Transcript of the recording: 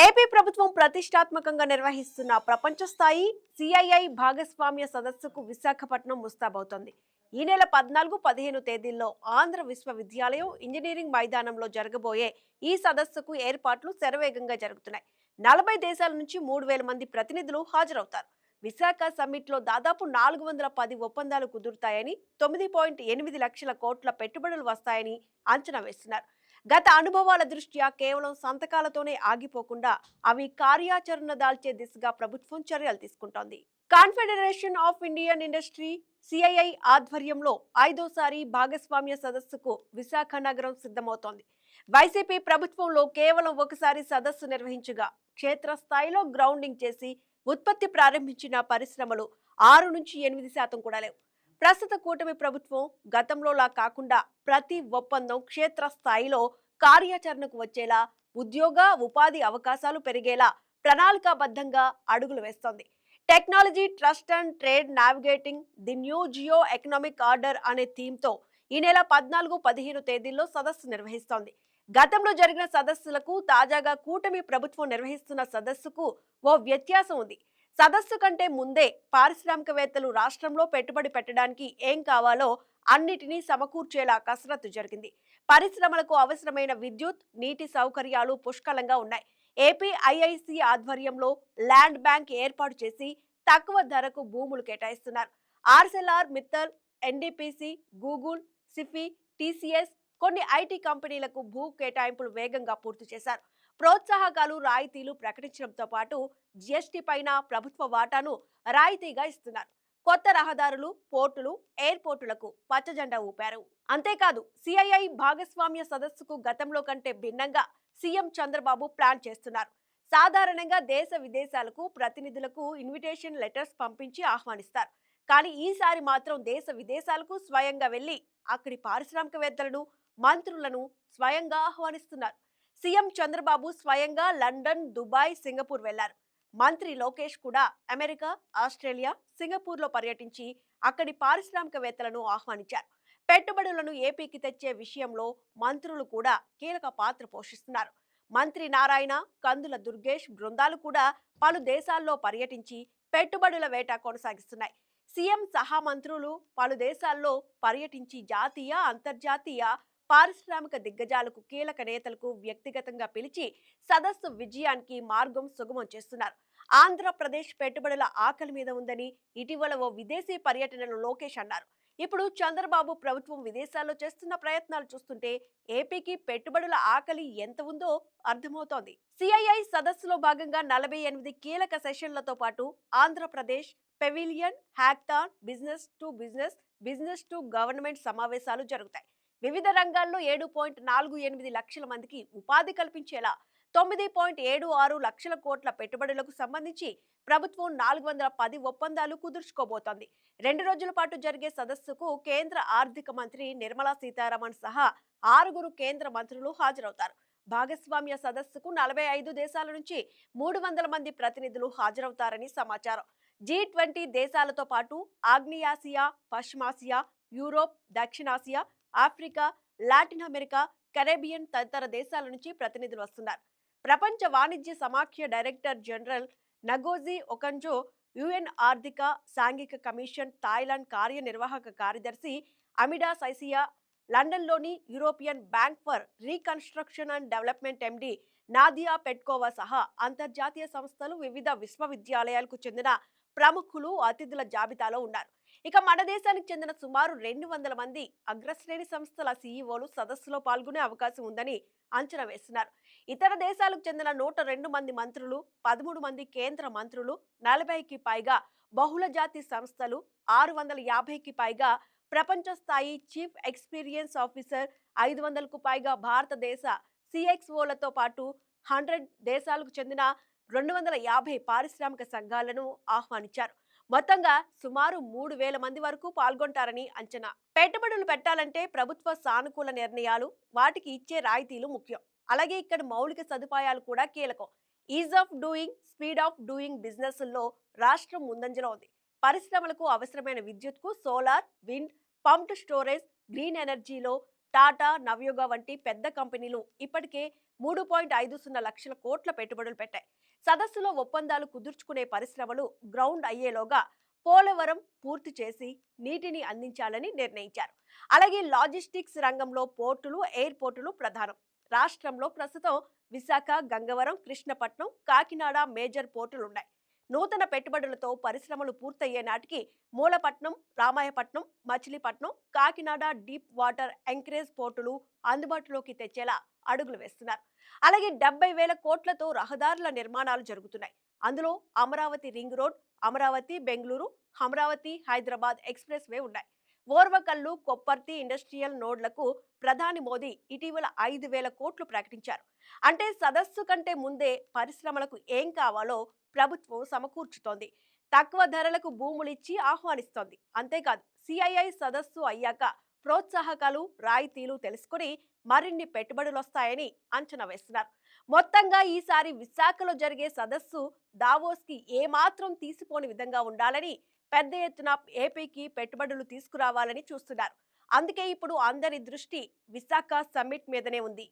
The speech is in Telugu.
ఏపీ ప్రభుత్వం ప్రతిష్టాత్మకంగా నిర్వహిస్తున్న ప్రపంచ స్థాయి సిఐఐ భాగస్వామ్య సదస్సుకు విశాఖపట్నం ముస్తాబవుతోంది. ఈ నెల 14-15 తేదీల్లో ఆంధ్ర విశ్వవిద్యాలయం ఇంజనీరింగ్ మైదానంలో జరగబోయే ఈ సదస్సుకు ఏర్పాట్లు శరవేగంగా జరుగుతున్నాయి. 40 దేశాల నుంచి 3,000 మంది ప్రతినిధులు హాజరవుతారు. విశాఖ సమ్మిట్లో దాదాపు 410 ఒప్పందాలు కుదురుతాయని, 9.8 లక్షల కోట్ల పెట్టుబడులు వస్తాయని అంచనా వేస్తున్నారు. గత అనుభవాల దృష్ట్యా కేవలం సంతకాలతోనే ఆగిపోకుండా అవి కార్యాచరణ దాల్చే దిశగా ప్రభుత్వం చర్యలు తీసుకుంటోంది. Confederation of Indian industry CII ఆధ్వర్యంలో 5వ భాగస్వామ్య సదస్సుకు విశాఖ నగరం సిద్ధమవుతోంది. వైసీపీ ప్రభుత్వంలో కేవలం ఒకసారి సదస్సు నిర్వహించగా క్షేత్రస్థాయిలో గ్రౌండింగ్ చేసి ఉత్పత్తి ప్రారంభించిన పరిశ్రమలు 6-8% కూడా లేవు. ప్రస్తుత కూటమి ప్రభుత్వం గతంలోలా కాకుండా ప్రతి ఒప్పందం క్షేత్రస్థాయిలో కార్యాచరణకు వచ్చేలా, ఉద్యోగ ఉపాధి అవకాశాలు పెరిగేలా ప్రణాళికాబద్ధంగా అడుగులు వేస్తోంది. Technology trust and trade navigating the new geo economic order అనే థీమ్తో ఈ నెల 14-15 తేదీల్లో సదస్సు నిర్వహిస్తోంది. గతంలో జరిగిన సదస్సులకు తాజాగా కూటమి ప్రభుత్వం నిర్వహిస్తున్న సదస్సుకు ఓ వ్యత్యాసం ఉంది. సదస్సు కంటే ముందే పారిశ్రామికవేత్తలు రాష్ట్రంలో పెట్టుబడి పెట్టడానికి ఏం కావాలో అన్నిటినీ సమకూర్చేలా కసరత్తు జరిగింది. పరిశ్రమలకు అవసరమైన విద్యుత్, నీటి సౌకర్యాలు పుష్కలంగా ఉన్నాయి. ఏపీ ఐఐసి ఆధ్వర్యంలో ల్యాండ్ బ్యాంక్ ఏర్పాటు చేసి తక్కువ ధరకు భూములు కేటాయిస్తున్నారు. Arcelor Mittal, NTPC, Google, Sify, TCS, కొన్ని ఐటీ కంపెనీలకు భూ కేటాయింపులు వేగంగా పూర్తి చేశారు. ప్రోత్సాహకాలు, రాయితీలు ప్రకటించడంతో పాటు జీఎస్టీ పైన ప్రభుత్వ వాటాను రాయితీగా ఇస్తున్నారు. కొత్త రహదారులు, పోర్టులు, ఎయిర్పోర్టులకు పచ్చజెండా ఊపారు. అంతేకాదు సిఐఐ భాగస్వామ్య సదస్సుకు గతంలో కంటే భిన్నంగా సీఎం చంద్రబాబు ప్లాన్ చేస్తున్నారు. సాధారణంగా దేశ విదేశాలకు ప్రతినిధులకు ఇన్విటేషన్ లెటర్స్ పంపించి ఆహ్వానిస్తారు. కానీ ఈసారి మాత్రం దేశ విదేశాలకు స్వయంగా వెళ్లి అక్కడి పారిశ్రామికవేత్తలను, మంత్రులను స్వయంగా ఆహ్వానిస్తున్నారు. సీఎం చంద్రబాబు స్వయంగా లండన్, దుబాయ్, సింగపూర్ వెళ్లారు. మంత్రి లోకేష్ కూడా అమెరికా, ఆస్ట్రేలియా, సింగపూర్లో పర్యటించి అక్కడి పారిశ్రామికవేత్తలను ఆహ్వానించారు. పెట్టుబడులను ఏపీకి తెచ్చే విషయంలో మంత్రులు కూడా కీలక పాత్ర పోషిస్తున్నారు. మంత్రి నారాయణ, కందుల దుర్గేష్ బృందాలు కూడా పలు దేశాల్లో పర్యటించి పెట్టుబడుల వేట కొనసాగిస్తున్నాయి. సీఎం సహా మంత్రులు పలు దేశాల్లో పర్యటించి జాతీయ, అంతర్జాతీయ పారిశ్రామిక దిగ్గజాలకు, కీలక నేతలకు వ్యక్తిగతంగా పిలిచి సదస్సు విజయానికి మార్గం సుగమం చేస్తున్నారు. ఆంధ్రప్రదేశ్ పెట్టుబడుల ఆకలి మీద ఉందని ఇటీవల ఓ విదేశీ పర్యటనలో లోకేష్ అన్నారు. ఇప్పుడు చంద్రబాబు ప్రభుత్వం విదేశాల్లో చేస్తున్న ప్రయత్నాలు చూస్తుంటే ఏపీకి పెట్టుబడుల ఆకలి ఎంత ఉందో అర్థమవుతోంది. సిఐఐ సదస్సులో భాగంగా 48 కీలక సెషన్లతో పాటు Andhra Pradesh pavilion, hackathon, business to business, business to government సమావేశాలు జరుగుతాయి. వివిధ రంగాల్లో 7.48 లక్షల మందికి ఉపాధి కల్పించేలా 9.76 లక్షల కోట్ల పెట్టుబడులకు సంబంధించి ప్రభుత్వం 410 ఒప్పందాలు కుదుర్చుకోబోతోంది. 2 రోజుల పాటు జరిగే సదస్సుకు కేంద్ర ఆర్థిక మంత్రి నిర్మలా సీతారామన్ సహా 6 కేంద్ర మంత్రులు హాజరవుతారు. భాగస్వామ్య సదస్సుకు 45 దేశాల నుంచి 300 మంది ప్రతినిధులు హాజరవుతారని సమాచారం. G20 దేశాలతో పాటు ఆగ్నేయాసియా, పశ్చిమాసియా, యూరోప్, దక్షిణాసియా, ఆఫ్రికా, లాటిన్ అమెరికా, కరేబియన్ తదితర దేశాల నుంచి ప్రతినిధులు వస్తున్నారు. ప్రపంచ వాణిజ్య సమాఖ్య director general Ngozi Okonjo, UN ఆర్థిక సాంఘిక కమిషన్ థాయిలాండ్ కార్యనిర్వాహక కార్యదర్శి అమిడా సైసియా, లండన్లోని European bank for reconstruction and development MD Nadia Petkova సహా అంతర్జాతీయ సంస్థలు, వివిధ విశ్వవిద్యాలయాలకు చెందిన ప్రముఖులు అతిథుల జాబితాలో ఉన్నారు. ఇక మన దేశానికి చెందిన సుమారు 200 మంది అగ్రశ్రేణి సంస్థల సీఈఓలు సదస్సులో పాల్గొనే అవకాశం ఉందని అంచనా వేస్తున్నారు. ఇతర దేశాలకు చెందిన 102 మంది మంత్రులు, 13 మంది కేంద్ర మంత్రులు, 40కి పైగా బహుళజాతి సంస్థలు, 650కి పైగా ప్రపంచ స్థాయి చీఫ్ ఎక్స్పీరియన్స్ ఆఫీసర్, 500కు పైగా భారతదేశ సిఎక్స్ఓలతో పాటు 100 దేశాలకు చెందిన 250 పారిశ్రామిక సంఘాలను ఆహ్వానించారు. మొత్తంగా సుమారు 3,000 మంది వరకు పాల్గొంటారని అంచనా. పెట్టుబడులు పెట్టాలంటే ప్రభుత్వ సానుకూల నిర్ణయాలు, వాటికి ఇచ్చే రాయితీలు ముఖ్యం. అలాగే ఇక్కడ మౌలిక సదుపాయాలు కూడా కీలకం. Ease of doing, speed of doing బిజినెస్ల్లో రాష్ట్రం ముందంజలో ఉంది. పరిశ్రమలకు అవసరమైన విద్యుత్కు solar, wind, pumped storage, green ఎనర్జీలో టాటా, నవయుగ వంటి పెద్ద కంపెనీలు ఇప్పటికే 3.50 లక్షల కోట్ల పెట్టుబడులు పెట్టాయి. సదస్సులో ఒప్పందాలు కుదుర్చుకునే పరిశ్రమలు గ్రౌండ్ అయ్యేలోగా పోలవరం పూర్తి చేసి నీటిని అందించాలని నిర్ణయించారు. అలాగే లాజిస్టిక్స్ రంగంలో పోర్టులు, ఎయిర్పోర్టులు ప్రధానం. రాష్ట్రంలో ప్రస్తుతం విశాఖ, గంగవరం, కృష్ణపట్నం, కాకినాడ మేజర్ పోర్టులున్నాయి. నూతన పెట్టుబడులతో పరిశ్రమలు పూర్తయ్యే నాటికి Mulapatnam, Ramayapatnam, Machilipatnam, Kakinada deep water encourage పోర్టులు అందుబాటులోకి తెచ్చేలా అడుగులు వేస్తున్నారు. అలాగే 70,000 కోట్లతో రహదారుల నిర్మాణాలు జరుగుతున్నాయి. అందులో Amaravati ring road, Amaravati Bengaluru, Amaravati Hyderabad express way ఉన్నాయి. ఓర్వకల్లు, కొప్పర్తి ఇండస్ట్రియల్ నోడ్లకు ప్రధాని మోదీ ఇటీవల 5,000 కోట్లు ప్రకటించారు. అంటే సదస్సు కంటే ముందే పరిశ్రమలకు ఏం కావాలో ప్రభుత్వం సమకూర్చుతోంది. తక్కువ ధరలకు భూములిచ్చి ఆహ్వానిస్తోంది. అంతేకాదు, సిఐఐ సదస్సు అయ్యాక ప్రోత్సాహకాలు, రాయితీలు తెలుసుకుని మరిన్ని పెట్టుబడులొస్తాయని అంచనా వేస్తున్నారు. మొత్తంగా ఈసారి విశాఖలో జరిగే సదస్సు దావోస్కి ఏమాత్రం తీసిపోని విధంగా ఉండాలని, పెద్ద ఎత్తున ఏపీకి పెట్టుబడులు తీసుకురావాలని చూస్తున్నారు. అందుకే ఇప్పుడు అందరి దృష్టి విశాఖ సమ్మిట్ మీదనే ఉంది.